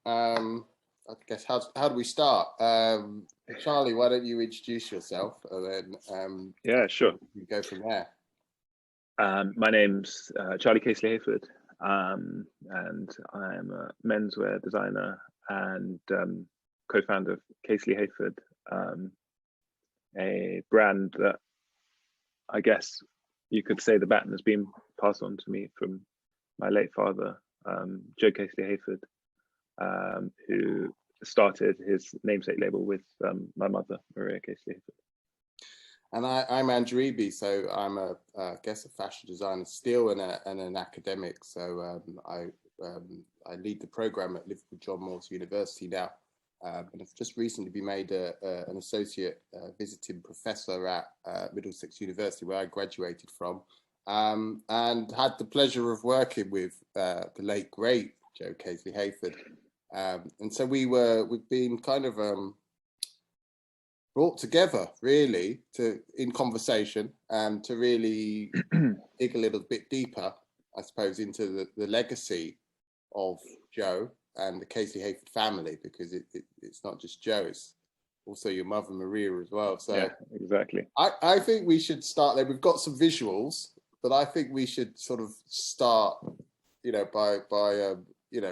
I guess how do we start? Charlie, why don't you introduce yourself, and then Yeah, sure. we go from there. My name's Charlie Casely-Hayford, and I'm a menswear designer and co-founder of Casely-Hayford, a brand that I guess you could say the baton has been passed on to me from my late father, Joe Casely-Hayford, who started his namesake label with my mother, Maria Casely-Hayford. And I'm Andrew Eby, so I'm I guess a fashion designer still and an academic. So I lead the program at Liverpool John Moores University now, and I've just recently been made an associate visiting professor at Middlesex University, where I graduated from, and had the pleasure of working with the late great Joe Casely-Hayford. And so we've been kind of brought together really in conversation to really dig a little bit deeper, I suppose, into the legacy of Joe and the Casely-Hayford family, because it's not just Joe, it's also your mother Maria as well. So yeah, exactly. I think we should start there. We've got some visuals, but I think we should sort of start, by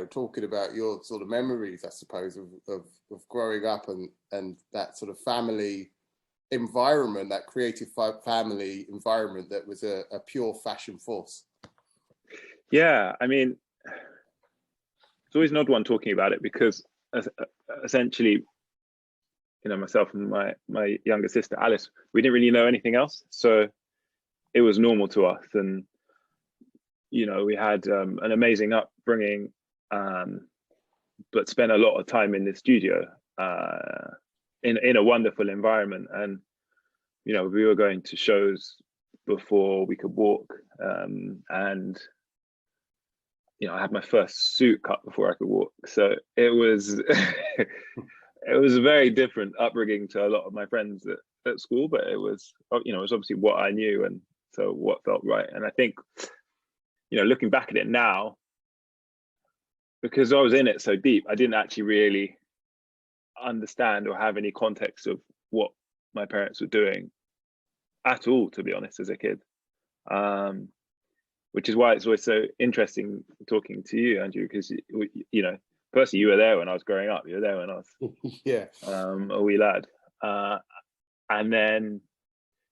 talking about your sort of memories, I suppose, of growing up and that sort of family environment, that creative family environment that was a pure fashion force. Yeah, I mean, it's always an odd one talking about it because essentially, myself and my younger sister Alice, we didn't really know anything else, so it was normal to us. And we had an amazing upbringing, but spent a lot of time in the studio in a wonderful environment. And we were going to shows before we could walk, and I had my first suit cut before I could walk. So it was it was a very different upbringing to a lot of my friends at school, but it was obviously what I knew, and so what felt right. And I think looking back at it now, because I was in it so deep, I didn't actually really understand or have any context of what my parents were doing at all, to be honest, as a kid. Which is why it's always so interesting talking to you, Andrew, because personally, you were there when I was growing up. You were there when I was a wee lad, and then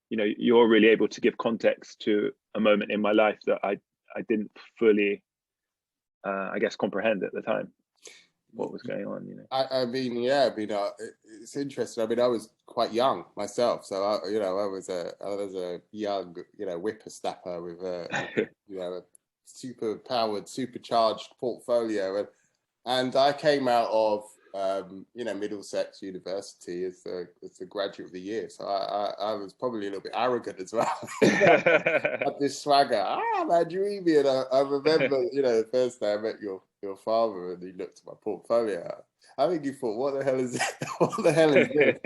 you're really able to give context to a moment in my life that I didn't fully I guess comprehend at the time what was going on. It's interesting. I mean, I was quite young myself, so I was a young whippersnapper with a super powered, supercharged portfolio, and I came out of Middlesex University as the graduate of the year, so I was probably a little bit arrogant as well. Had this swagger, Andrew Eby, and I remember the first day I met your father and he looked at my portfolio. I think he thought, what the hell is this? What the hell is this?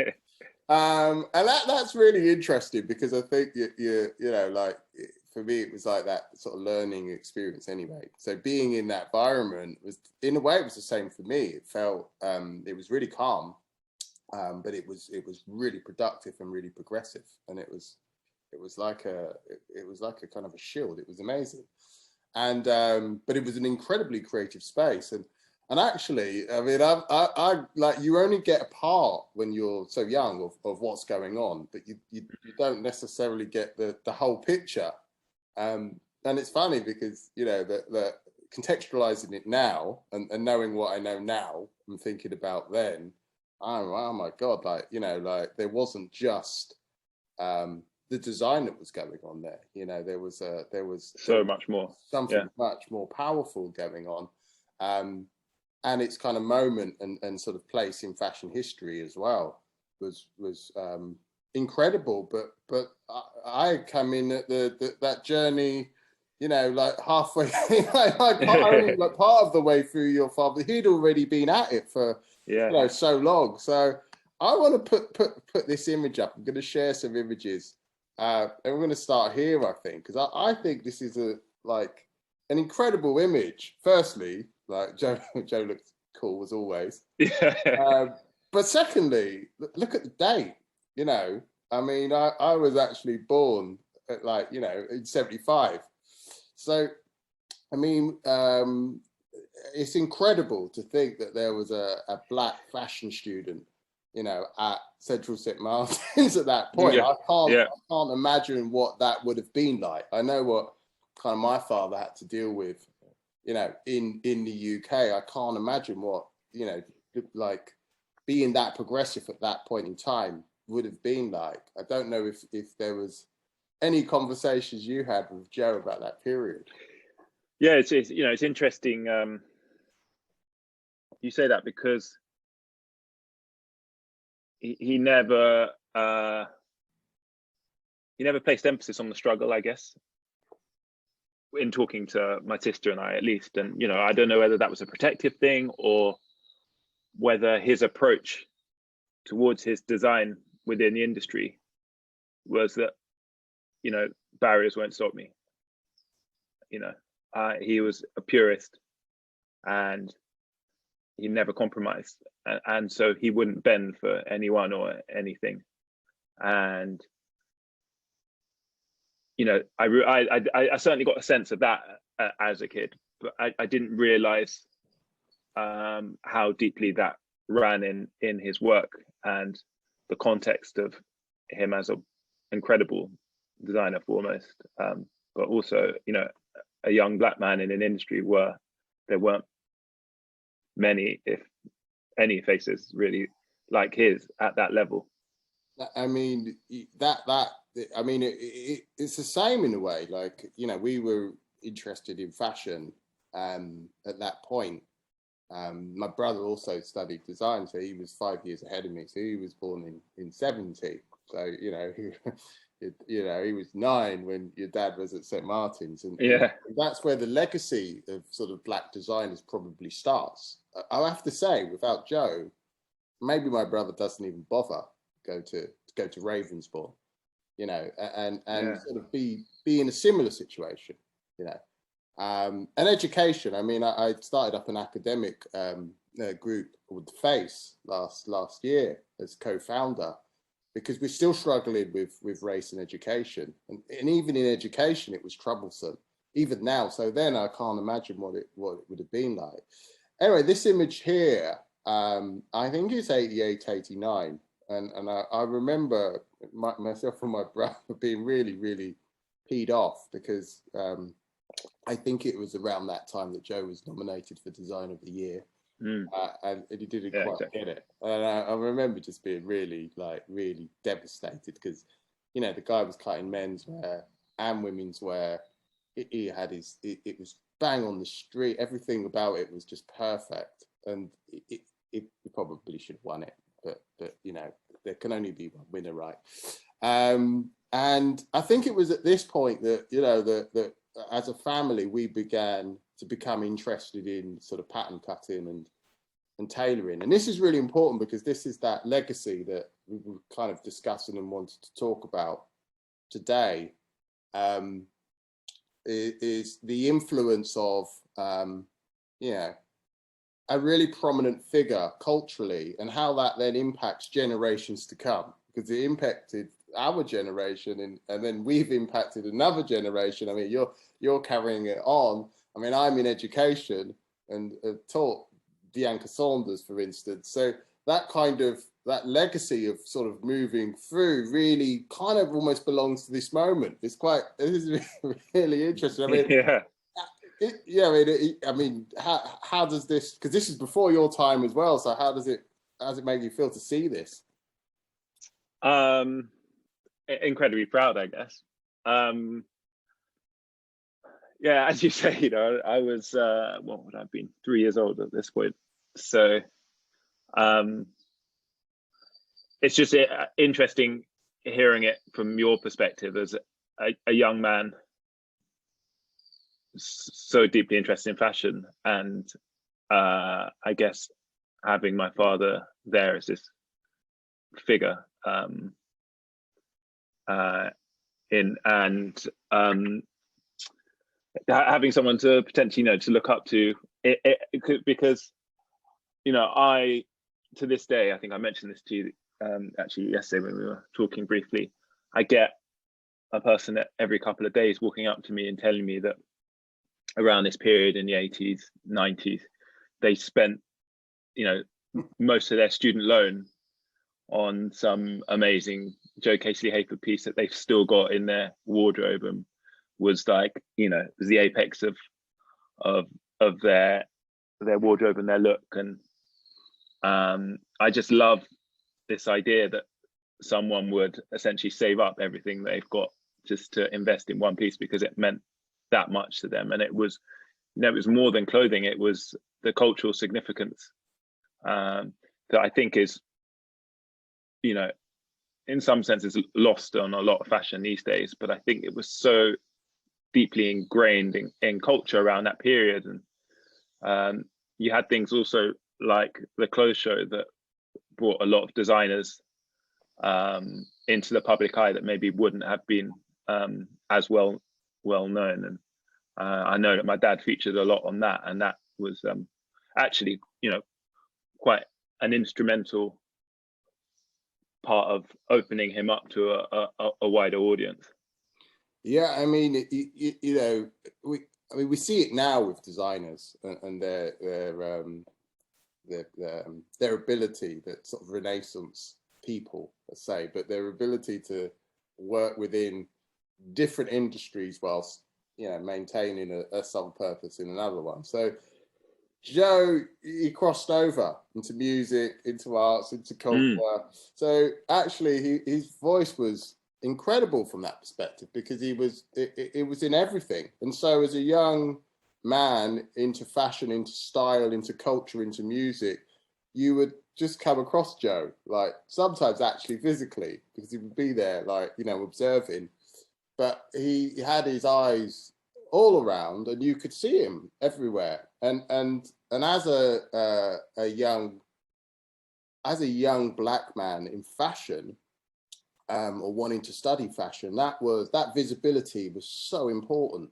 And that's really interesting, because I think for me it was like that sort of learning experience anyway. So being in that environment was, in a way, it was the same for me. It felt it was really calm, but it was really productive and really progressive, and it was like a kind of a shield. It was amazing. And but it was an incredibly creative space, and actually, I mean, I like, you only get a part when you're so young of what's going on, but you don't necessarily get the whole picture. And it's funny because that contextualizing it now and knowing what I know now and thinking about then, oh my God, there wasn't just the design that was going on there. There was so much more, something much more powerful going on, and its kind of moment and sort of place in fashion history as well was incredible. But I come in at that journey, like halfway, like part of the way through your father. He'd already been at it for so long. So I want to put this image up. I'm going to share some images. And we're going to start here, I think, because I think this is an incredible image. Firstly, like Joe looks cool as always. Yeah. But secondly, look at the date. You know, I mean, I was actually born at, like, you know, in 75. So, I mean, it's incredible to think that there was a black fashion student, you know, at Central St. Martin's at that point. Yeah. I can't imagine what that would have been like. I know what kind of my father had to deal with, you know, in the UK. I can't imagine what, you know, like being that progressive at that point in time would have been like. I don't know if there was any conversations you had with Joe about that period. Yeah, it's you know, it's interesting. You say that because he never placed emphasis on the struggle, I guess, in talking to my sister and I, at least. And, you know, I don't know whether that was a protective thing or whether his approach towards his design within the industry was that, you know, barriers won't stop me. You know, he was a purist and he never compromised. And so he wouldn't bend for anyone or anything. And, you know, I certainly got a sense of that as a kid, but I didn't realize how deeply that ran in his work and the context of him as an incredible designer foremost, but also, you know, a young black man in an industry where there weren't many, if any, faces really like his at that level. I mean, I mean, it's the same in a way. Like, you know, we were interested in fashion at that point. My brother also studied design, so he was 5 years ahead of me. So he was born in 70. So, you know, you know, he was 9 when your dad was at St. Martin's, and that's where the legacy of sort of black designers probably starts. I'll have to say, without Joe, maybe my brother doesn't even bother go to Ravensbourne, you know, and sort of be in a similar situation, you know. And education. I mean, I started up an academic group called The Face last year as co-founder, because we're still struggling with race in education, and even in education it was troublesome even now. So then I can't imagine what it would have been like. Anyway, this image here, I think it's 88, 89. And I remember myself and my brother being really, really peed off because I think it was around that time that Joe was nominated for Design of the Year. And he didn't quite get it. And I remember just being really devastated because, you know, the guy was cutting menswear and women's wear. He had it was bang on the street. Everything about it was just perfect. And it probably should have won it. But you know, there can only be one winner, right? And I think it was at this point that, you know, that as a family, we began to become interested in sort of pattern cutting and tailoring. And this is really important because this is that legacy that we were kind of discussing and wanted to talk about today, is the influence of, you know, a really prominent figure culturally, and how that then impacts generations to come, because it impacted our generation and then we've impacted another generation. I mean, you're carrying it on. I mean, I'm in education and taught Bianca Saunders, for instance. So that legacy of sort of moving through really kind of almost belongs to this moment. This is really interesting. I mean, I mean, how does this? Because this is before your time as well. So how does it make you feel to see this? Incredibly proud, I guess. Yeah, as you say, you know, I was what would I have been, 3 years old at this point. So it's just interesting hearing it from your perspective as a young man so deeply interested in fashion, and I guess having my father there as this figure having someone to potentially, you know, to look up to, because you know, I, to this day, I think I mentioned this to you actually yesterday when we were talking briefly, I get a person that every couple of days walking up to me and telling me that around this period in the 80s, 90s, they spent, you know, most of their student loan on some amazing Joe Casely-Hayford piece that they've still got in their wardrobe, and was like, you know, was the apex of their wardrobe and their look. And I just love this idea that someone would essentially save up everything they've got just to invest in one piece, because it meant that much to them. And it was, you know, it was more than clothing, it was the cultural significance that I think is, you know, in some senses lost on a lot of fashion these days. But I think it was so deeply ingrained in culture around that period. And you had things also like the clothes show that brought a lot of designers into the public eye that maybe wouldn't have been as well known. And I know that my dad featured a lot on that, and that was actually, you know, quite an instrumental part of opening him up to a wider audience. Yeah, I mean, you know, we see it now with designers and their ability, that sort of Renaissance people, let's say, but their ability to work within different industries whilst, you know, maintaining a sole purpose in another one. So Joe, he crossed over into music, into arts, into culture. So actually, his voice was incredible from that perspective, because it was in everything. And so as a young man into fashion, into style, into culture, into music, you would just come across Joe, like sometimes actually physically, because he would be there, like, you know, observing. But he had his eyes all around, and you could see him everywhere. And as a young black man in fashion, or wanting to study fashion, that visibility was so important.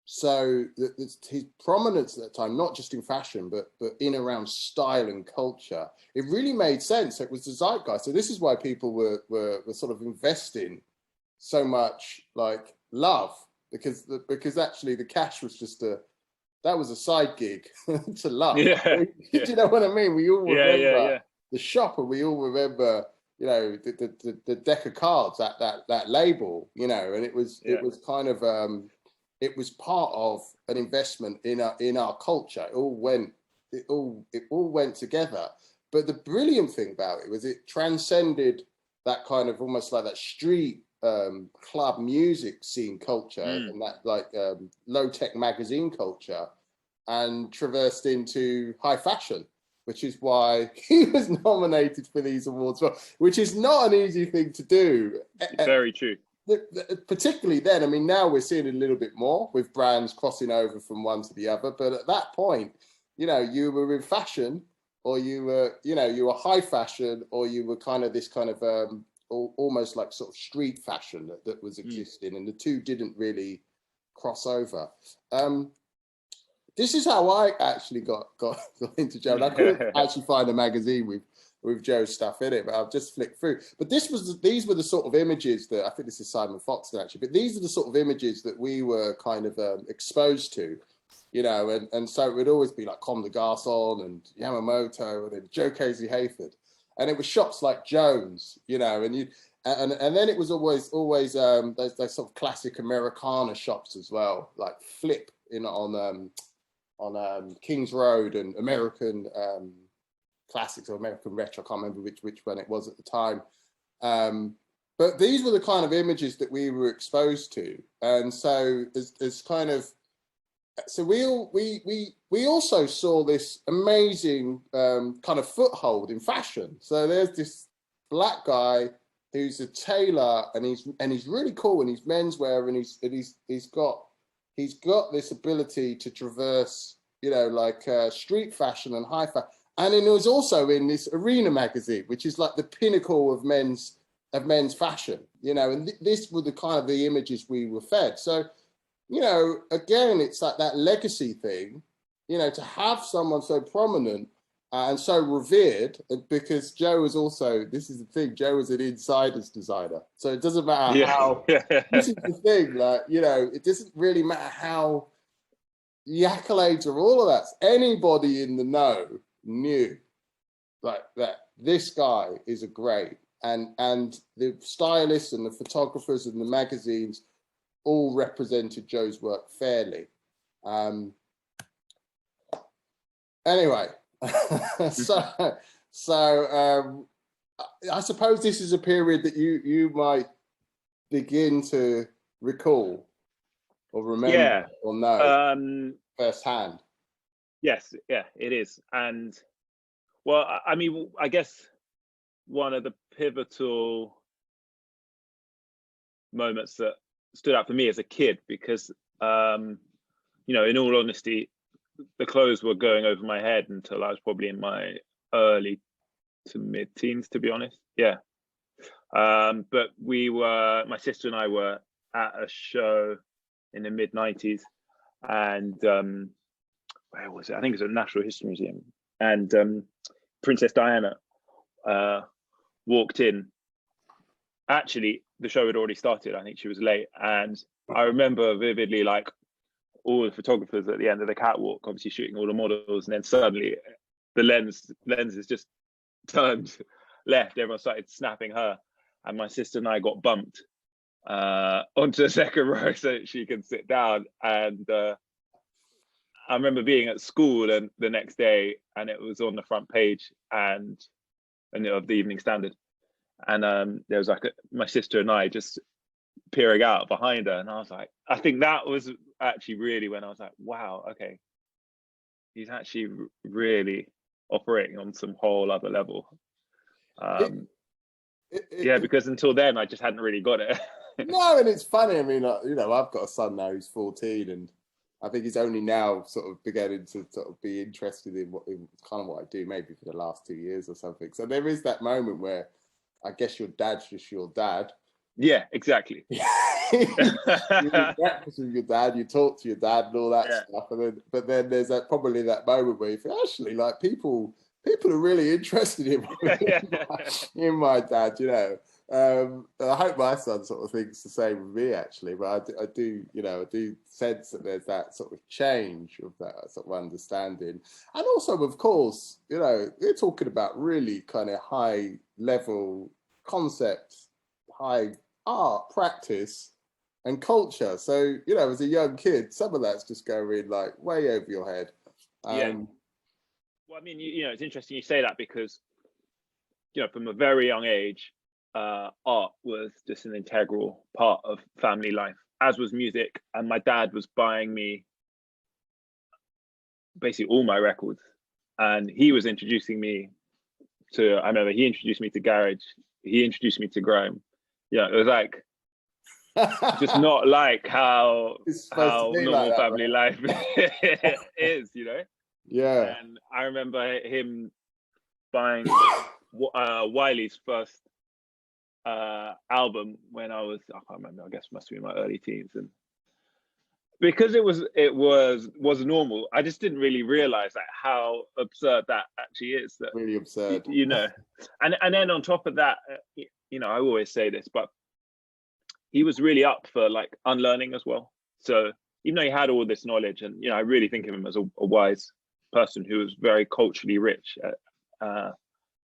So his prominence at that time, not just in fashion, but in around style and culture, it really made sense. It was the zeitgeist. So this is why people were sort of investing so much, like, love, because actually the cash was just that was a side gig to love. Yeah. Do you know what I mean? We all remember the shop, and we all remember, you know, the deck of cards, that label, you know, and it was kind of it was part of an investment in our culture. It all went together. But the brilliant thing about it was it transcended that kind of almost like that street club music scene culture and that like low-tech magazine culture, and traversed into high fashion, which is why he was nominated for these awards, which is not an easy thing to do. Very true. Particularly then. I mean, now we're seeing it a little bit more with brands crossing over from one to the other. But at that point, you know, you were in fashion, or you were, you know, you were high fashion, or you were kind of this kind of almost like sort of street fashion that was existing, and the two didn't really cross over. This is how I actually got into Joe. And I couldn't actually find a magazine with Joe's stuff in it, but I've just flicked through. But these were the sort of images that, I think this is Simon Foxton actually, but these are the sort of images that we were kind of exposed to, you know, and so it would always be like Comme des Garçons and Yamamoto and then Joe Casely-Hayford. And it was shops like Jones, you know, and then it was always those sort of classic Americana shops as well, like Flip on Kings Road, and American classics or American retro. I can't remember which one it was at the time. But these were the kind of images that we were exposed to, and so as kind of, so we also saw this amazing kind of foothold in fashion. So there's this black guy who's a tailor, and he's really cool, and he's menswear, and he's got this ability to traverse, you know, like street fashion and high fashion. And then it was also in this Arena magazine, which is like the pinnacle of men's fashion, you know, and this were the kind of the images we were fed. So, you know, again, it's like that legacy thing, you know, to have someone so prominent and so revered, because Joe was also, this is the thing, Joe was an insider's designer. So it doesn't matter how, this is the thing, like, you know, it doesn't really matter how the accolades of all of that. Anybody in the know knew like that this guy is a great, and the stylists and the photographers and the magazines all represented Joe's work fairly. Anyway, so I suppose this is a period that you might begin to recall or remember or know firsthand. Yes, yeah, it is. And well, I mean, I guess one of the pivotal moments that stood out for me as a kid, because you know, in all honesty, the clothes were going over my head until I was probably in my early to mid-teens, to be honest. Yeah. But my sister and I were at a show in the mid-90s, and where was it? I think it was at the Natural History Museum, and Princess Diana walked in. Actually, the show had already started. I think she was late, and I remember vividly, like, all the photographers at the end of the catwalk, obviously shooting all the models, and then suddenly the lenses just turned left. Everyone started snapping her, and my sister and I got bumped onto the second row so that she could sit down. And I remember being at school and the next day, and it was on the front page and of the Evening Standard, and there was like my sister and I just peering out behind her, and I was like, I think that was actually really when I was like, wow, okay, he's actually really operating on some whole other level. Yeah, because until then I just hadn't really got it. No, and it's funny. I mean, you know, I've got a son now who's 14, and I think he's only now sort of beginning to sort of be interested in kind of what I do, maybe for the last 2 years or something. So there is that moment where I guess your dad's just your dad. Yeah, exactly. You eat breakfast with your dad, you talk to your dad and all that stuff, but then there's probably that moment where you feel, actually, like, people are really interested in my dad, you know. I hope my son sort of thinks the same with me, actually, but I do, you know, I do sense that there's that sort of change of that sort of understanding. And also, of course, you know, we're talking about really kind of high level concepts, high art practice and culture. So, you know, as a young kid, some of that's just going like way over your head. Yeah. Well, I mean, you know, it's interesting you say that, because, you know, from a very young age, art was just an integral part of family life, as was music. And my dad was buying me basically all my records, and he was introducing me to, I remember he introduced me to garage, he introduced me to grime. Yeah, it was like just not like how normal like that, family life is, you know. Yeah. And I remember him buying Wiley's first album when I can't remember, I guess it must be in my early teens, and because it was normal, I just didn't really realize like how absurd that actually is. That really absurd, you know. And then on top of that, you know, I always say this, but he was really up for like unlearning as well. So even though he had all this knowledge, and, you know, I really think of him as a wise person who was very culturally rich,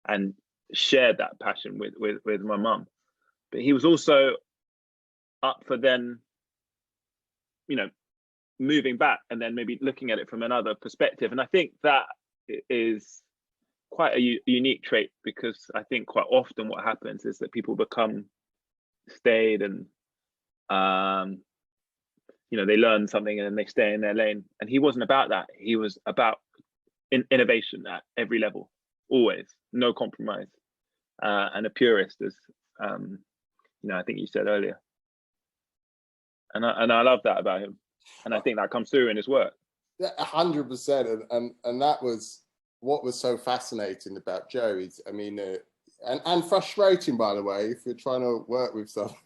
and shared that passion with my mum, but he was also up for then, you know, moving back and then maybe looking at it from another perspective. And I think that is quite a unique trait, because I think quite often what happens is that people become staid and you know, they learn something and then they stay in their lane. And he wasn't about that. He was about innovation at every level, always, no compromise, and a purist, as you know, I think you said earlier. And I love that about him, and I think that comes through in his work. 100%, and that was what was so fascinating about Joe. Is, I mean, and frustrating, by the way, if you're trying to work with someone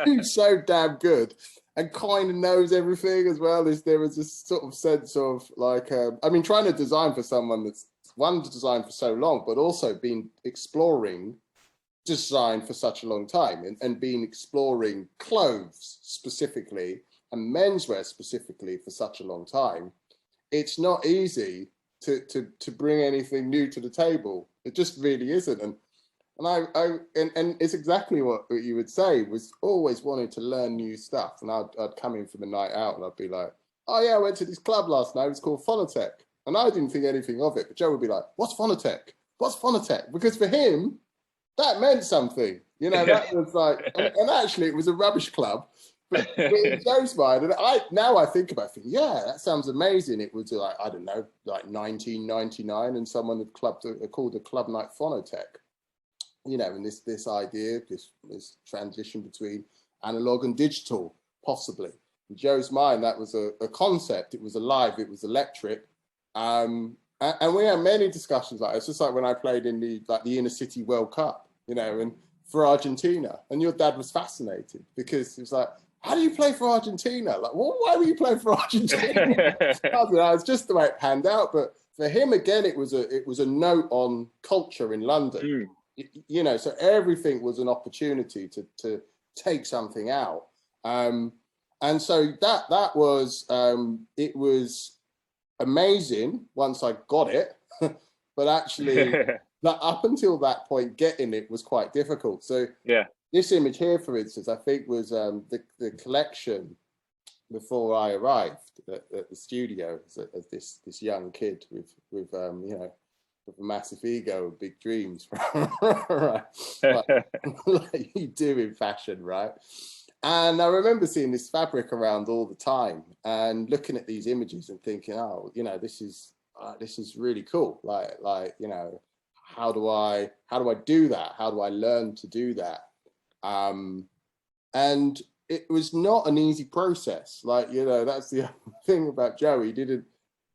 who's so damn good, and kind of knows everything as well. There was this sort of sense of like, I mean, trying to design for someone that's one to design for so long, but also been exploring design for such a long time, and been exploring clothes specifically and menswear specifically for such a long time. It's not easy to bring anything new to the table. It just really isn't. And it's exactly what you would say, was always wanting to learn new stuff. And I'd come in from a night out and I'd be like, oh yeah, I went to this club last night, it's called Phonotech. And I didn't think anything of it, but Joe would be like, what's Phonotech? What's Phonotech? Because for him, that meant something, you know. That was like, and actually it was a rubbish club, but in Joe's mind, and now I think about it, yeah, that sounds amazing. It was like, I don't know, like 1999, and someone had called a club night Phonotech, you know, and this idea, this transition between analog and digital, possibly. In Joe's mind, that was a concept. It was alive. It was electric. And we had many discussions like it. It's just like when I played in the Inner City World Cup, you know, and for Argentina, and your dad was fascinated because he was like, how do you play for Argentina? Like, well, why were you playing for Argentina? It's just the way it panned out. But for him, again, it was a note on culture in London, you know, so everything was an opportunity to take something out. And so that was, it was amazing once I got it, but actually up until that point, getting it was quite difficult. So yeah, this image here, for instance, I think was the collection before I arrived at the studio as this young kid with you know, with a massive ego and big dreams, right? Like you do in fashion, right? And I remember seeing this fabric around all the time and looking at these images and thinking, oh, you know, this is really cool. Like, you know, how do I do that? How do I learn to do that? And it was not an easy process. Like, you know, that's the thing about Joe. He didn't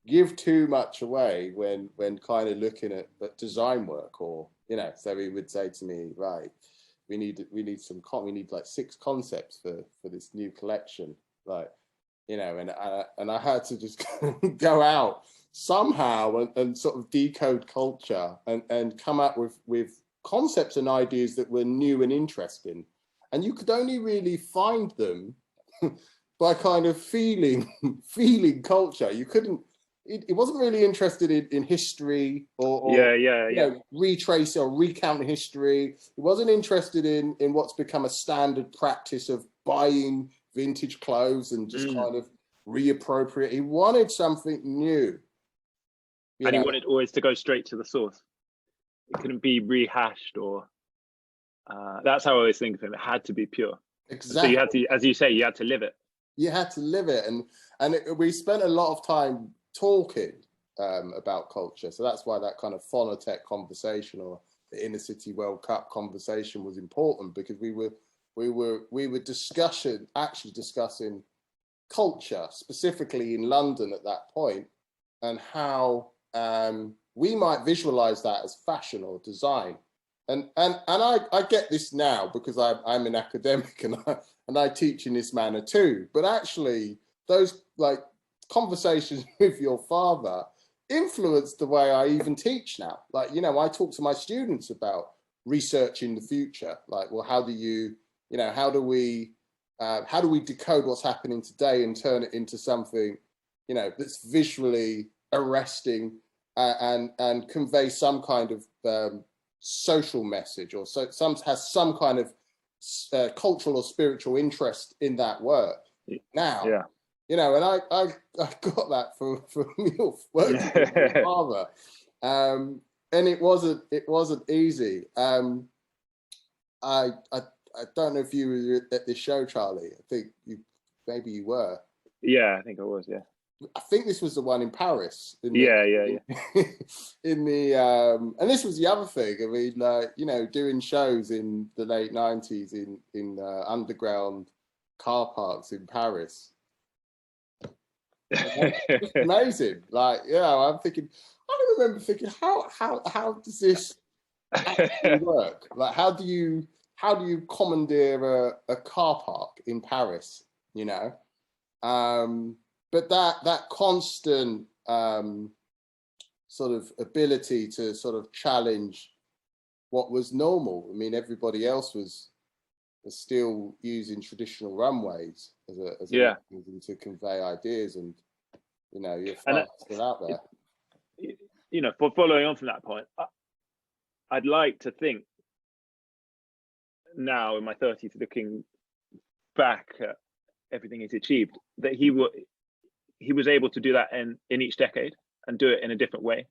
give too much away when kind of looking at design work, or, you know, so he would say to me, right, we need like 6 concepts for this new collection, like, you know, and I had to just go out somehow and sort of decode culture and come up with concepts and ideas that were new and interesting, and you could only really find them by kind of feeling culture. You couldn't. It wasn't really interested in history or you know, retrace or recount history. It wasn't interested in what's become a standard practice of buying vintage clothes and just kind of reappropriate. He wanted something new. And he wanted always to go straight to the source. It couldn't be rehashed, or that's how I always think of him. It had to be pure. Exactly. So you had to, as you say, you had to live it. You had to live it, and we spent a lot of time talking about culture. So that's why that kind of Phonotech conversation or the Inner City World Cup conversation was important, because we were discussing culture specifically in London at that point, and how we might visualize that as fashion or design. And I get this now because I'm an academic and I teach in this manner too. But actually, those like conversations with your father influenced the way I even teach now. Like, you know, I talk to my students about researching the future. Like, well, how do we decode what's happening today and turn it into something, you know, that's visually arresting and convey some kind of social message, or has some kind of cultural or spiritual interest in that work. Now, you know, and I got that from your work with your father, and it wasn't easy. I don't know if you were at this show, Charlie. I think maybe you were. Yeah, I think I was. Yeah. I think this was the one in Paris. In the and this was the other thing. I mean, you know, doing shows in the late 90s in underground car parks in Paris. It's amazing. Like, yeah, I remember thinking, how does this actually work? Like, how do you commandeer a car park in Paris? you know. But that constant sort of ability to sort of challenge what was normal. I mean, everybody else was still using traditional runways as a mechanism to convey ideas, and you know, you're still out there. You know, for following on from that point, I'd like to think now in my 30s, looking back at everything he's achieved, that he was able to do that in each decade and do it in a different way,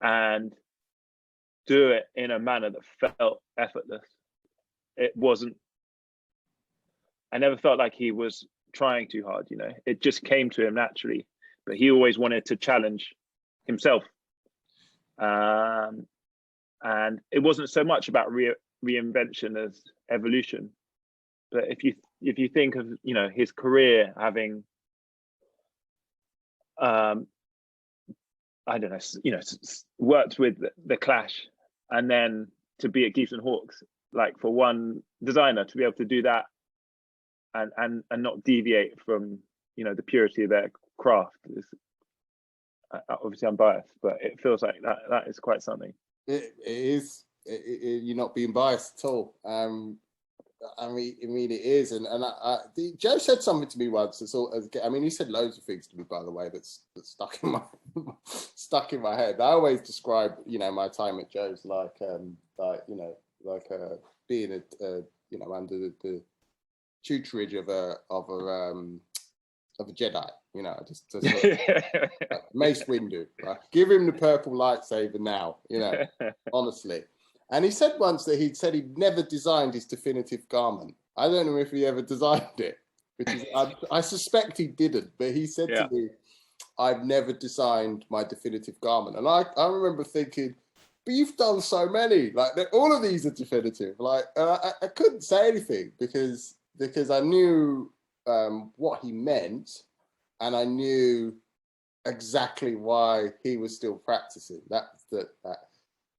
and do it in a manner that felt effortless. It wasn't, I never felt like he was trying too hard, you know, it just came to him naturally, but he always wanted to challenge himself. And it wasn't so much about reinvention as evolution. But if you think of, you know, his career having, I don't know, you know, worked with the Clash, and then to be at Geese and Hawks, like for one designer to be able to do that and not deviate from, you know, the purity of their craft is, obviously I'm biased, but it feels like that is quite something. It is. You're not being biased at all. I mean, it is, and Joe said something to me once. I mean, he said loads of things to me, by the way, that's stuck in my head. I always describe, you know, my time at Joe's like you know, like being you know, under the tutorage of a Jedi, you know, just like Mace Windu, right? Give him the purple lightsaber now, you know, honestly. And he said once that he'd never designed his definitive garment. I don't know if he ever designed it, which is, I suspect he didn't, but he said to me, I've never designed my definitive garment. And I remember thinking, but you've done so many, like all of these are definitive. Like I couldn't say anything because I knew what he meant, and I knew exactly why he was still practicing.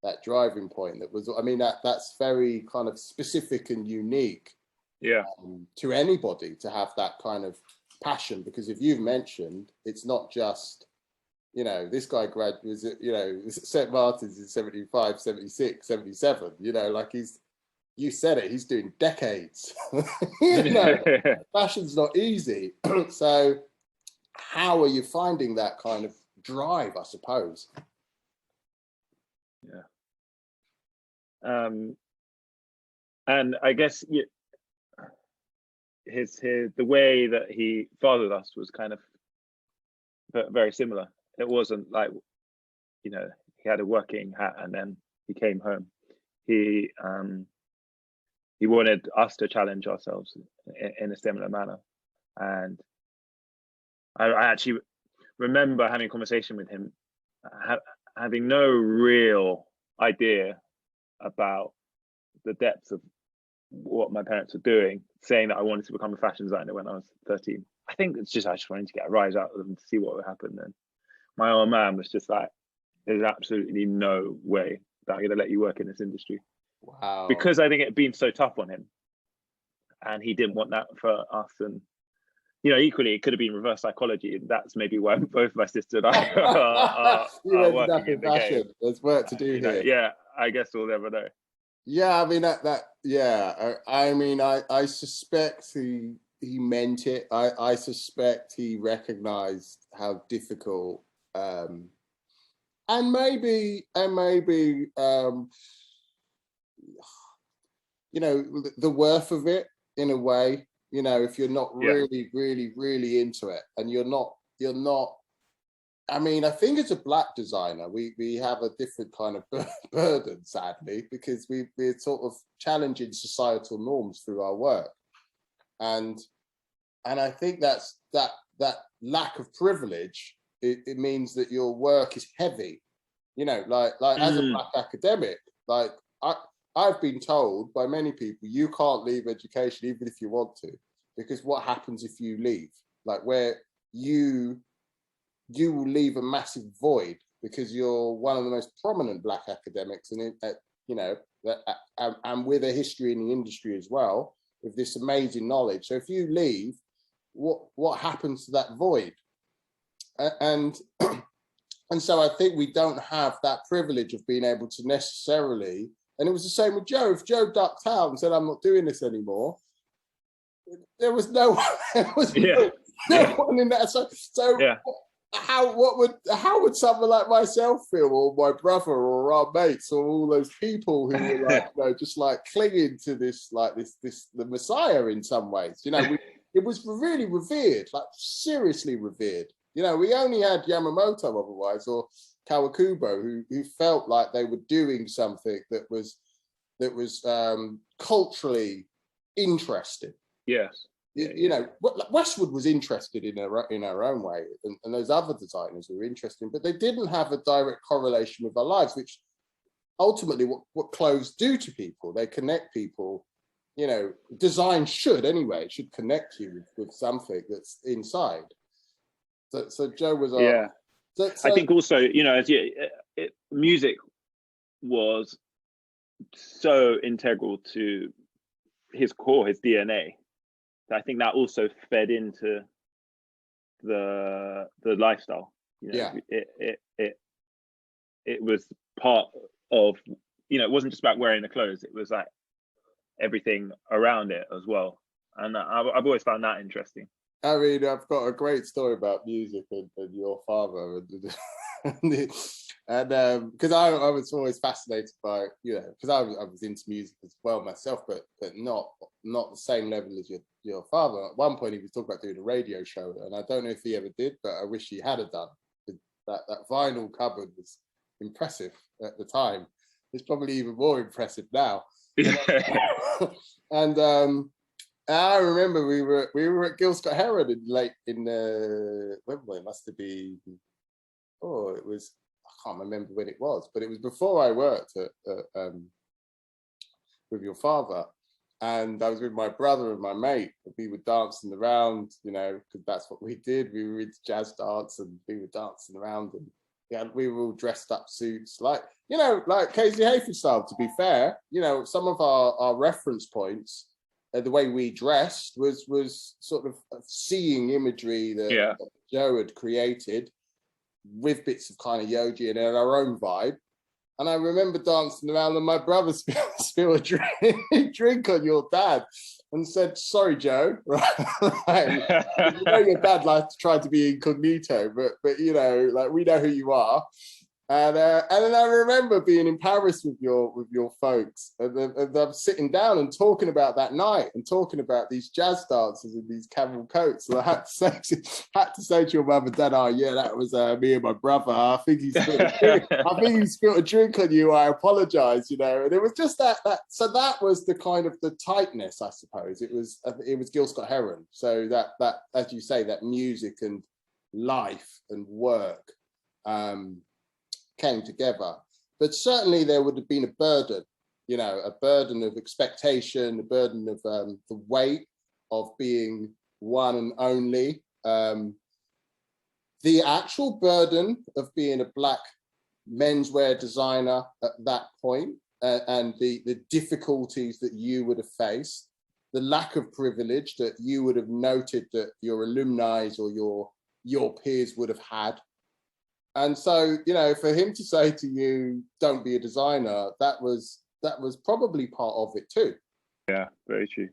That driving point that was, I mean, that's very kind of specific and unique, to anybody to have that kind of passion. Because if you've mentioned, it's not just, you know, this guy was at, you know, St. Martin's in 75, 76, 77, you know, like you said it, he's doing decades. You know, fashion's not easy. So how are you finding that kind of drive, I suppose? Yeah. And I guess the way that he fathered us was kind of very similar. It wasn't like, you know, he had a working hat and then he came home. He wanted us to challenge ourselves in a similar manner. And I actually remember having a conversation with him, having no real idea about the depths of what my parents were doing, saying that I wanted to become a fashion designer when I was 13. I think it's just, I just wanted to get a rise out of them to see what would happen. And my old man was just like, there's absolutely no way that I'm going to let you work in this industry. Wow. Because I think it had been so tough on him. And he didn't want that for us. And, you know, equally, it could have been reverse psychology. And that's maybe why both my sister and I are working in the game. There's work to do here. Yeah, I guess we'll never know. Yeah, I mean, yeah. I mean, I suspect he meant it. I suspect he recognized how difficult, and maybe, you know, the worth of it in a way. You know, if you're not really, really, really into it, and you're not. I mean, I think as a Black designer, we have a different kind of burden, sadly, because we're sort of challenging societal norms through our work, and I think that lack of privilege. It means that your work is heavy. You know, like as a Black academic, like I've been told by many people, you can't leave education even if you want to, because what happens if you leave? Like where you will leave a massive void because you're one of the most prominent Black academics, and you know, and with a history in the industry as well, with this amazing knowledge. So if you leave, what happens to that void? And so I think we don't have that privilege of being able to necessarily, and it was the same with Joe. If Joe ducked out and said, I'm not doing this anymore, there was no one in that. So yeah. how would someone like myself feel, or my brother, or our mates, or all those people who were like, you know, just like clinging to this the Messiah in some ways? You know, it was really revered, like seriously revered. You know, we only had Yamamoto otherwise, or Kawakubo, who felt like they were doing something that was culturally interesting. Yes. You know, Westwood was interested in our own way, and those other designers were interesting, but they didn't have a direct correlation with our lives, which ultimately what clothes do to people. They connect people. You know, design should anyway. It should connect you with something that's inside. So Joe was our. So I think also, you know, music was so integral to his core, his DNA. I think that also fed into the lifestyle. You know, it was part of, you know, it wasn't just about wearing the clothes. It was like everything around it as well. And I've always found that interesting. I mean, I've got a great story about music and your father, and because I was always fascinated by, you know, because I was into music as well myself, but not the same level as your father. At one point, he was talking about doing a radio show, and I don't know if he ever did, but I wish he had done. That vinyl cupboard was impressive at the time. It's probably even more impressive now. And I remember we were at Gil Scott Heron when it must have been, it was, I can't remember when it was, but it was before I worked with your father, and I was with my brother and my mate. We were dancing around, you know, because that's what we did. We were into jazz dance, and we were dancing around, and we were all dressed up suits, like, you know, like Casely-Hayford style. To be fair, you know, some of our reference points. The way we dressed was sort of seeing imagery that Joe had created with bits of kind of Yogi and our own vibe. And I remember dancing around, and my brother spilled a drink on your dad and said, "Sorry, Joe." Right? You know, your dad likes to try to be incognito, but you know, like, we know who you are. And then I remember being in Paris with your folks, and I'm sitting down and talking about that night, and talking about these jazz dancers in these camel coats. And I had to say to your mum and dad, "Oh yeah, that was me and my brother. I think he spilled a drink on you. I apologise." You know, and it was just that. So that was the kind of the tightness, I suppose. It was Gil Scott Heron. So that as you say, that music and life and work came together. But certainly there would have been a burden, you know, a burden of expectation, a burden of the weight of being one and only, the actual burden of being a Black menswear designer at that point, and the difficulties that you would have faced, the lack of privilege that you would have noted that your alumni or your peers would have had. And so, you know, for him to say to you, "Don't be a designer," that was probably part of it too. Yeah, very true.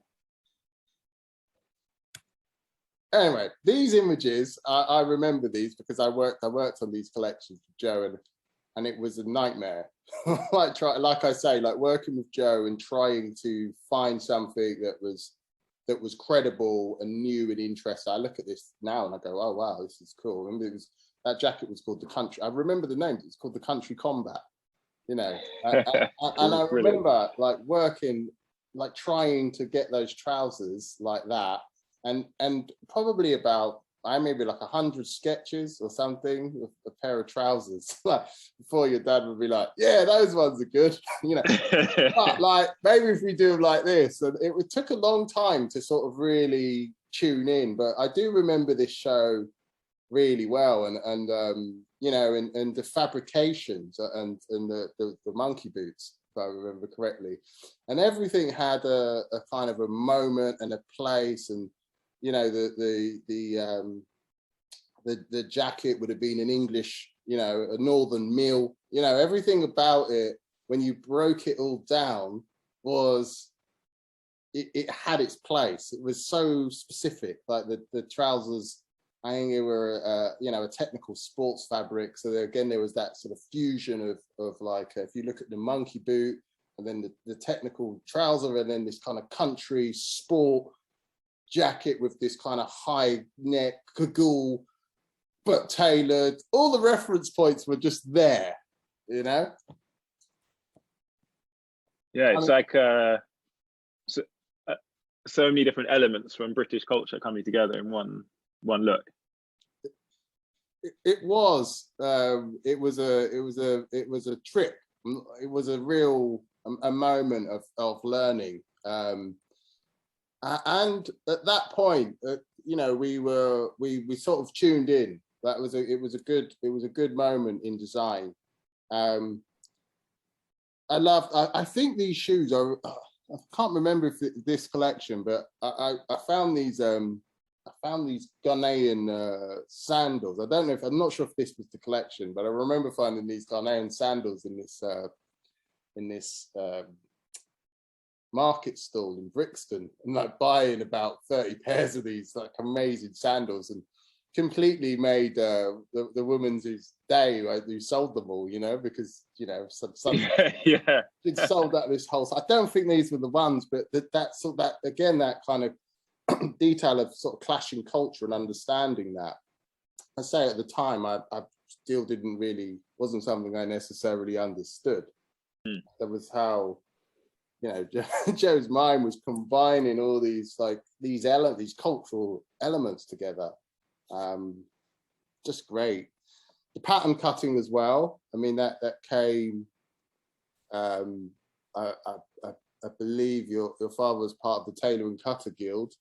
Anyway, these images, I remember these because I worked on these collections with Joe, and it was a nightmare. like I say, like working with Joe and trying to find something that was credible and new and interesting. I look at this now and I go, "Oh wow, this is cool." And that jacket was called the Country. I remember the name. It's called the Country Combat. You know, and I remember like working, like trying to get those trousers like that, and probably about maybe like 100 sketches or something with a pair of trousers. Like before your dad would be like, "Yeah, those ones are good," you know. But like maybe if we do them like this, and it took a long time to sort of really tune in. But I do remember this show really well, and you know, and the fabrications and the monkey boots, if I remember correctly, and everything had a kind of a moment and a place, and you know, the jacket would have been an English, you know, a Northern mill, you know, everything about it, when you broke it all down, was, it had its place. It was so specific, like the trousers, I think they were, you know, a technical sports fabric. So there was that sort of fusion of like, if you look at the monkey boot, and then the technical trouser, and then this kind of country sport jacket with this kind of high neck cagoule, but tailored. All the reference points were just there, you know? Yeah, it's like so many different elements from British culture coming together in one look. It was a trip. It was a real a moment of learning. And at that point, you know, we sort of tuned in. It was a good moment in design. I think these shoes are, I can't remember if this collection, but I found these Ghanaian sandals. I'm not sure if this was the collection, but I remember finding these Ghanaian sandals in this market stall in Brixton, and like buying about 30 pairs of these like amazing sandals, and completely made the woman's day, right, who sold them all, you know, because, you know, some yeah, it sold out this whole. I don't think these were the ones, but that again, that kind of detail of sort of clashing culture and understanding that. I say at the time, I still wasn't something I necessarily understood. That was how, you know, Joe's mind was combining all these these cultural elements together. Just great. The pattern cutting as well. I mean, that came. I believe your father was part of the Tailor and Cutter Guild.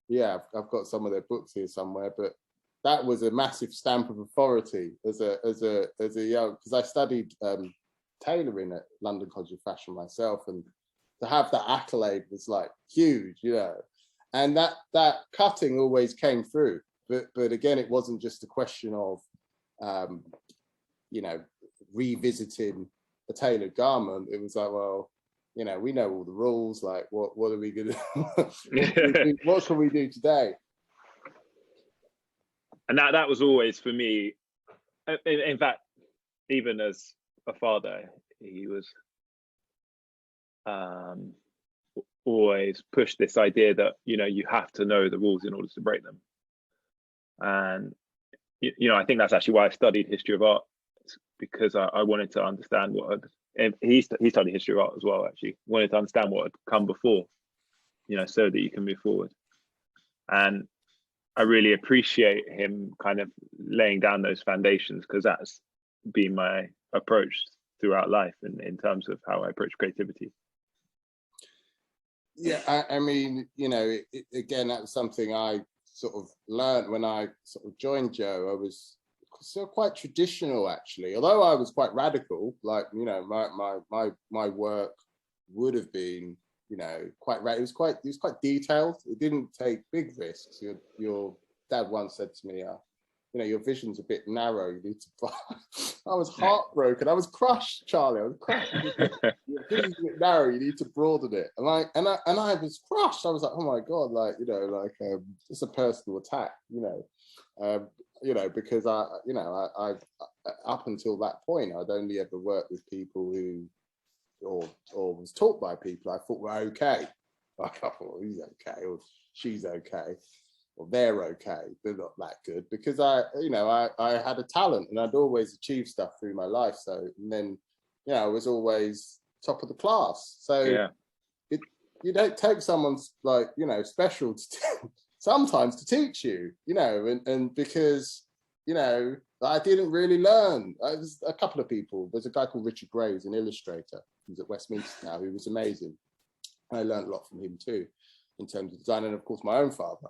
Yeah, I've got some of their books here somewhere, but that was a massive stamp of authority as a young, because I studied tailoring at London College of Fashion myself, and to have that accolade was like huge, you know. And that cutting always came through, but again, it wasn't just a question of you know, revisiting a tailored garment. It was like, well, you know, we know all the rules. Like, what are we gonna what can we do today? And that was always for me. In fact, even as a father, he was always pushed this idea that, you know, you have to know the rules in order to break them. And you know, I think that's actually why I studied history of art, because I wanted to understand what he studied history of art as well, actually wanted to understand what had come before, you know, so that you can move forward. And I really appreciate him kind of laying down those foundations, because that's been my approach throughout life in terms of how I approach creativity. Yeah, I mean, you know, again, that was something I sort of learned when I sort of joined Joe. I was still quite traditional, actually, although I was quite radical. Like, you know, my work would have been, you know, quite it was quite detailed. It didn't take big risks. Your dad once said to me, you know, your vision's a bit narrow. You need to. I was heartbroken. I was crushed, Charlie. I was crushed. Your vision's a bit narrow. You need to broaden it. And I was crushed. I was like, oh my god, like, you know, like it's a personal attack, you know, because I up until that point, I'd only ever worked with people who, or was taught by people I thought were okay. Like, I thought, he's okay, or she's okay, or they're okay, they're not that good, because I had a talent and I'd always achieved stuff through my life. So, and then, you know, I was always top of the class. So yeah. You don't take someone's, like, you know, special sometimes to teach you, you know, and because, you know, I didn't really learn. There's a couple of people. There's a guy called Richard Gray, who's an illustrator. He's at Westminster now, who was amazing. I learned a lot from him too, in terms of design, and of course my own father,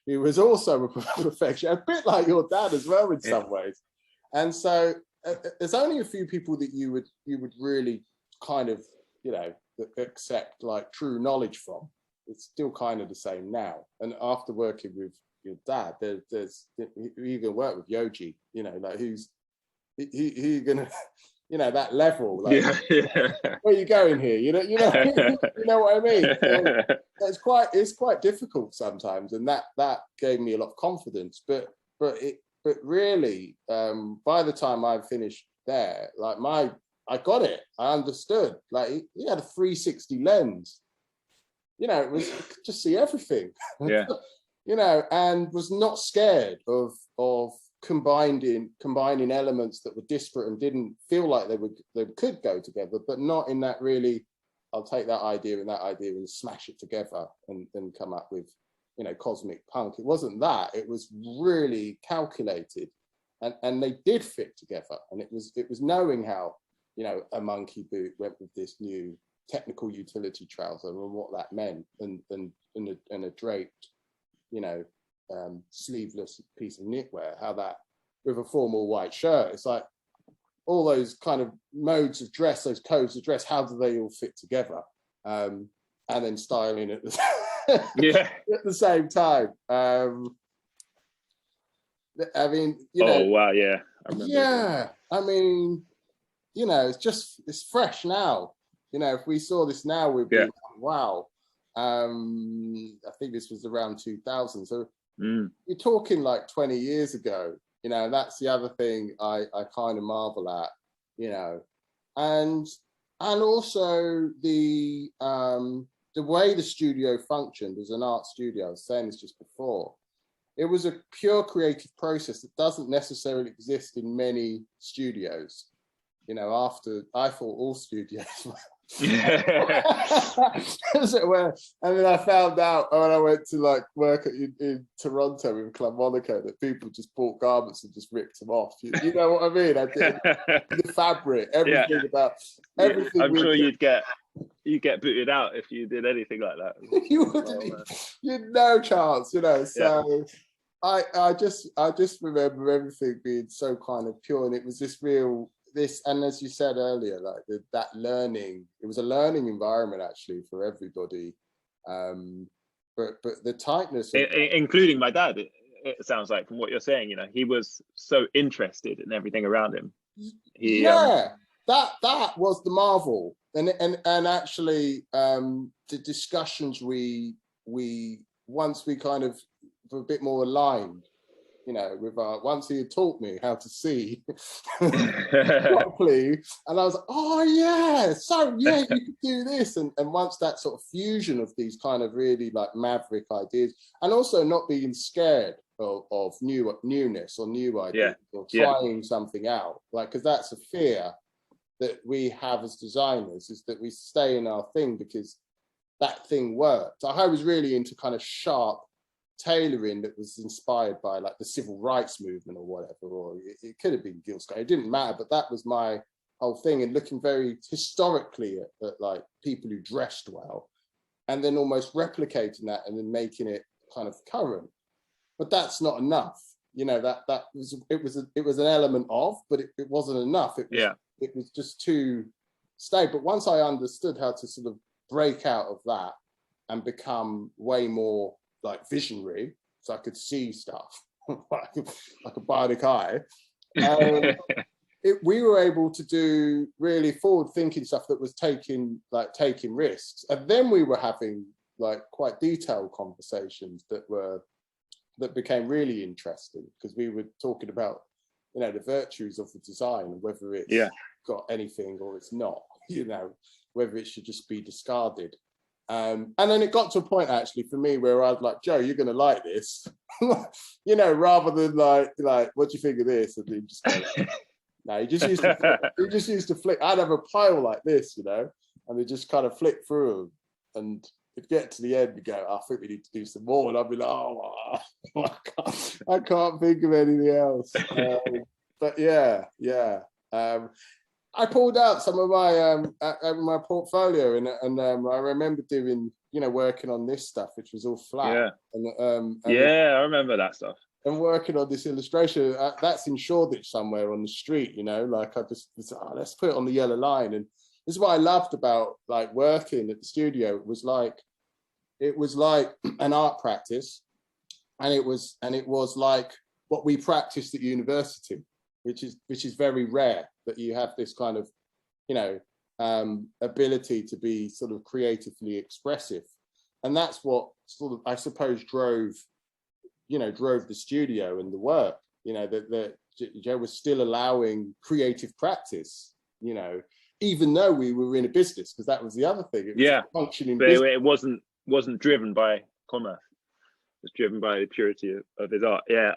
who was also a perfectionist, a bit like your dad as well in some ways. And so there's only a few people that you would really kind of, you know, accept like true knowledge from. it's still kind of the same now. And after working with your dad, there's you can work with Yoji, you know, like who you gonna, you know, that level, like where are you going here? You know, you know what I mean? So it's quite difficult sometimes, and that gave me a lot of confidence. But really, by the time I finished there, like I got it. I understood. Like he had a 360 lens. You know, it was, you could just see everything. Yeah. You know, and was not scared of combining elements that were disparate and didn't feel like they could go together, but not in that really, I'll take that idea and smash it together and come up with, you know, cosmic punk. It wasn't that. It was really calculated, and they did fit together. And it was knowing how, you know, a monkey boot went with this new technical utility trouser and what that meant, and a draped, you know, sleeveless piece of knitwear, how that with a formal white shirt, it's like all those kind of modes of dress, those codes of dress, how do they all fit together? And then styling at the same time. I mean, you know, oh wow, yeah, I remember. Yeah, I mean, you know, it's fresh now. You know, if we saw this now, we'd be like, wow. I think this was around 2000. So you're talking like 20 years ago, you know, and that's the other thing I kind of marvel at, you know, and also the way the studio functioned as an art studio. I was saying this just before. It was a pure creative process that doesn't necessarily exist in many studios. You know, after I thought all studios were. As it were. And then I found out when I went to like work in Toronto with Club Monaco that people just bought garments and just ripped them off. You know what I mean? I did the fabric, everything about everything. I'm sure you'd get booted out if you did anything like that. You wouldn't. You'd no chance, you know. So I just remember everything being so kind of pure, and it was this real. And as you said earlier, like that learning, it was a learning environment actually for everybody. But the tightness, including my dad, it sounds like from what you're saying, you know, he was so interested in everything around him. That was the marvel, and actually the discussions we once we kind of were a bit more aligned. You know, with once he had taught me how to see properly, and I was like, oh yeah, so yeah, you could do this, and once that sort of fusion of these kind of really like maverick ideas, and also not being scared of newness or new ideas or trying something out, like, because that's a fear that we have as designers, is that we stay in our thing because that thing worked. I was really into kind of sharp tailoring that was inspired by like the civil rights movement or whatever, or it could have been Gil Scott, it didn't matter, but that was my whole thing, and looking very historically at like people who dressed well and then almost replicating that and then making it kind of current. But that's not enough, you know, it was an element of, but it wasn't enough. It was just too stay. But once I understood how to sort of break out of that and become way more like visionary, so I could see stuff like a bionic eye. We were able to do really forward-thinking stuff that was taking risks, and then we were having like quite detailed conversations that became really interesting, because we were talking about, you know, the virtues of the design and whether it's got anything or it's not, you know, whether it should just be discarded. And then it got to a point actually for me where I was like, Joe, you're gonna like this, you know, rather than like what do you think of this? And then just go like, no, you just used to flick. I'd have a pile like this, you know, and they just kind of flick through them, and it'd get to the end and go, I think we need to do some more, and I'd be like, oh, I can't think of anything else. But yeah. I pulled out some of my portfolio, and I remember doing, you know, working on this stuff, which was all flat. And I remember that stuff. And working on this illustration, that's in Shoreditch somewhere on the street, you know, like I just let's put it on the yellow line. And this is what I loved about like working at the studio. It was like it was like an art practice, and it was like what we practiced at university, which is very rare, that you have this kind of, you know, ability to be sort of creatively expressive. And that's what sort of, I suppose, drove the studio and the work, you know, that Joe was still allowing creative practice, you know, even though we were in a business, because that was the other thing. It was a functioning but business. it wasn't driven by commerce. It was driven by the purity of his art. Yeah,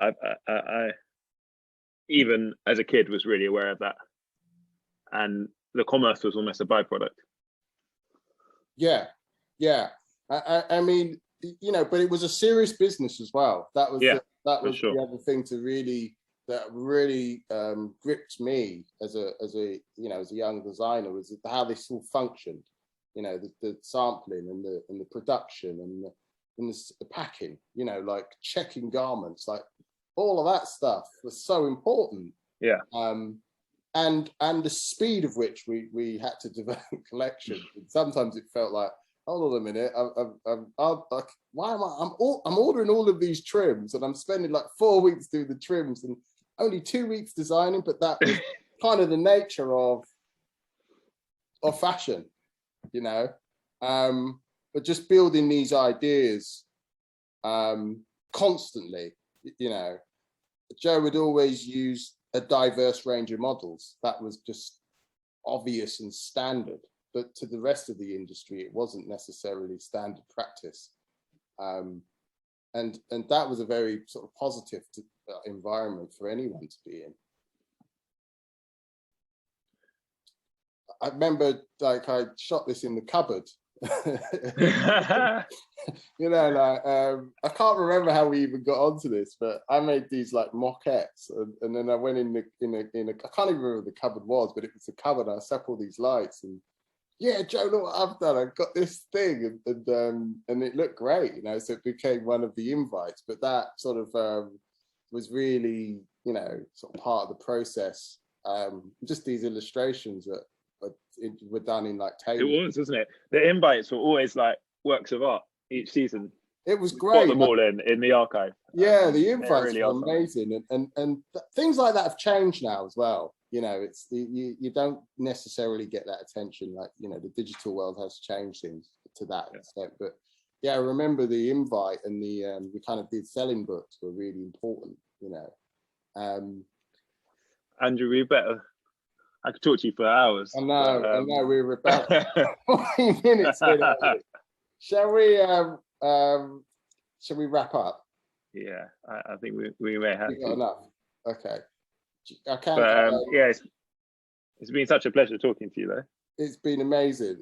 I even as a kid was really aware of that, and the commerce was almost a byproduct. Yeah. I mean, you know, but it was a serious business as well. That was sure. the other thing that really gripped me as a young designer, was how this all functioned. You know, the sampling and the production and the packing. You know, like checking garments, like all of that stuff was so important. Yeah. And the speed of which we had to develop collections. Sometimes it felt like, hold on a minute, why am I'm ordering all of these trims, and I'm spending like 4 weeks doing the trims and only 2 weeks designing. But that was kind of the nature of fashion, you know. But just building these ideas constantly, you know. Joe would always use a diverse range of models. That was just obvious and standard, but to the rest of the industry, it wasn't necessarily standard practice. And that was a very sort of positive environment for anyone to be in. I remember, like, I shot this in the cupboard. You know, like, I can't remember how we even got onto this, but I made these like moquettes, and then I went in a I can't even remember what the cupboard was, but it was a cupboard. I set all these lights, and yeah, Joe, look what I've done. I've got this thing, and it looked great, you know. So it became one of the invites. But that sort of was really, you know, sort of part of the process. Just these illustrations that were done in like tables. It was, wasn't it? The invites were always like works of art each season. It was great. Got them all in the archive. Yeah, the invites really were amazing, and things like that have changed now as well. You know, it's you don't necessarily get that attention, like, you know, the digital world has changed things to that extent. But yeah, I remember the invite and the kind of the selling books were really important. You know, Andrew, we better. I could talk to you for hours. I know, we were about 40 minutes in. Shall we wrap up? Yeah, I think we may have to. Enough. Okay. I can't. But, yeah, it's been such a pleasure talking to you, though. It's been amazing.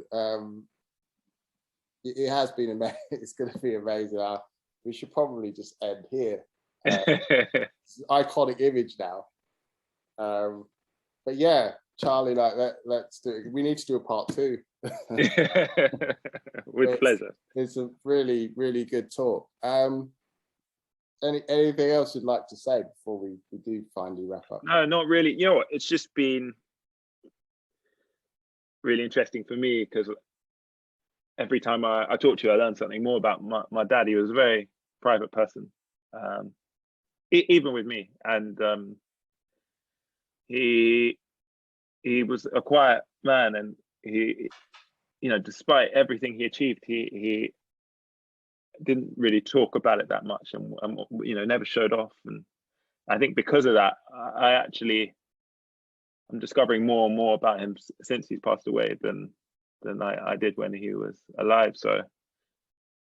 It has been amazing. It's going to be amazing. We should probably just end here. It's an iconic image now. But yeah, Charlie, like let's do it. We need to do a part 2. With pleasure. It's a really, really good talk. Anything else you'd like to say before we do finally wrap up? No, not really. You know what? It's just been really interesting for me, because every time I talk to you, I learn something more about my dad. He was a very private person, even with me, and he was a quiet man, and he, you know, despite everything he achieved, he didn't really talk about it that much, and you know, never showed off. And I think because of that, I'm discovering more and more about him since he's passed away than I did when he was alive. So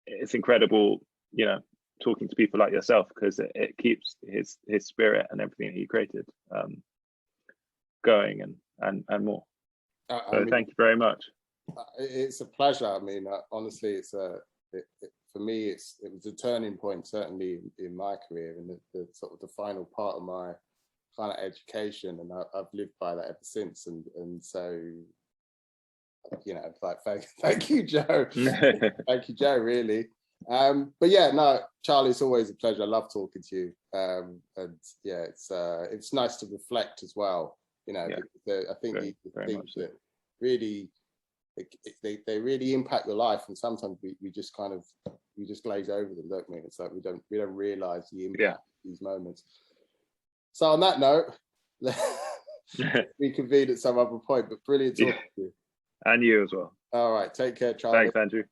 it's incredible, you know, talking to people like yourself, because it keeps his spirit and everything he created going and more. So I mean, thank you very much. It's a pleasure. I mean, honestly, it's for me, it was a turning point, certainly in my career, and the sort of the final part of my kind of education, and I've lived by that ever since. And so, you know, like thank you, Joe. Thank you, Joe. Really. But yeah, no, Charlie, it's always a pleasure. I love talking to you. And yeah, it's nice to reflect as well. You know, I think the things that really they really impact your life, and sometimes we just kind of we just glaze over them, don't we? It's like we don't realize the impact of these moments. So on that note, we convene at some other point, but brilliant talking to you. And you as well. All right, take care, Charlie. Thanks, Andrew.